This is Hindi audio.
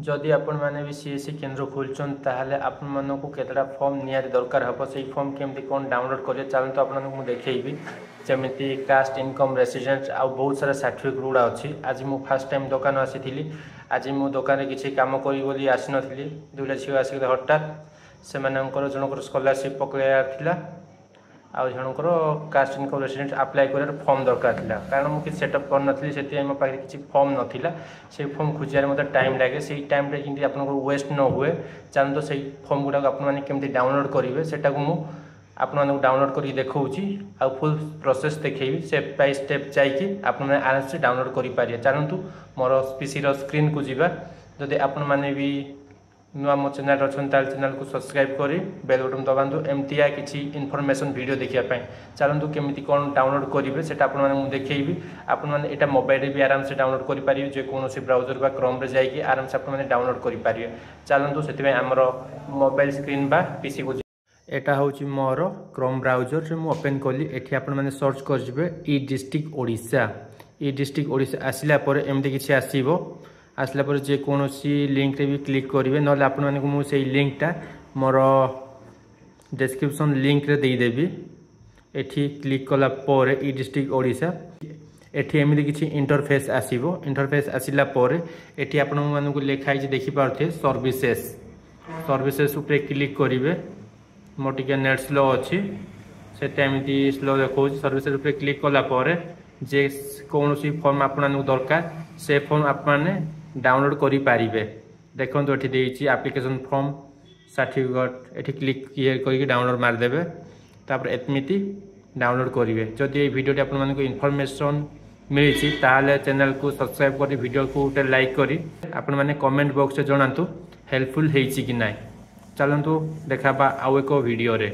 जदि आपण मैंने भी सीएससी केन्द्र खोलुन ताहले आपण मानक केतटा फॉर्म निहारी दरकार हम से फॉर्म केमती कौन डाउनलोड करेंगे चलते आपको देखी जमी कास्ट इनकम रेसिडेंट आ बहुत सारा सर्टिफिकेट गुड़ा अच्छी आज मुझे फास्ट टाइम दुकान आसी आज मो दुकान किसी कम करी आसी नी दुईटा झील आसिक हठात से जनकर स्कॉलरशिप पकड़ा आ जनकर कास्ट इनकम रेसिडेंट अप्लाई कर फॉर्म दरकार था कारण मुझे सेटअप करनी से मो पाखे किसी फॉर्म नाला से फॉर्म खोजार मतलब टाइम लगे से टाइम जमी आप वेस्ट न हुए चलते से फॉर्म गुड़ाक आपमती डाउनलोड करेंगे सेटा को मुझे डाउनलोड कर देखी आ फुल प्रोसेस देखी स्टेप बाय स्टेप जाकि आपने आराम से डाउनलोड करेंगे चलतु मोर पीसी स्क्रीन को जीवा जदि आपण मैंने भी नुआ मो चैनल अच्छा चैनल को सब्सक्राइब करी बेल बटन दबातु एमती किसी इनफॉरमेशन वीडियो देखापी चलतु केमी कौन डाउनलोड करेंगे से देखी आपटा मोबाइल भी आराम से डाउनलोड करेंगे जेकोसी ब्राउजर बा क्रोम जाकि आराम से आपने डाउनलोड करेंगे चलतु से आमर मोबाइल स्क्रीन बा पीसी को एटा हूँ मोर क्रोम ब्राउजर जो मुझे ओपन कली एटी आपने सर्च करेंगे ई डिस्ट्रिक्ट ओडिशा ई डिस्ट्रिक्ट ओडिशा आसला एमती किसी आसो आसला जेकोसी लिंक रे भी क्लिक करेंगे ना आपको लिंकटा मोर डिस्क्रिप्शन लिंक रे देदेवी एठी क्लिक कलापर ई डिस्ट्रिक्ट ओडिशा एठी एमती किसी इंटरफेस आसो इंटरफेस आसला एठी आपको लिखाई देखिपे सर्विसेस सर्विसेस उपरे क्लिक करेंगे मोर टे नेट स्लो अच्छी से स्लो देखा सर्विसेस उपरे क्लिक कलापर जे कौन फॉर्म आपको दरकार से फॉर्म आपने डाउनलोड करेंगे देखो ये एप्लिकेशन फॉर्म सर्टिफिकेट ये क्लिक करके डाउनलोड मारदेवे तापर एमती डाउनलोड करेंगे जदि ये वीडियो आपको इनफॉरमेशन मिली ताले चैनल को सब्सक्राइब कर वीडियो को गोटे लाइक करी आपण मैंने कमेंट बॉक्स में जनातु हेल्पफुल है कि ना चलतु देखा आउ एक वीडियो रे।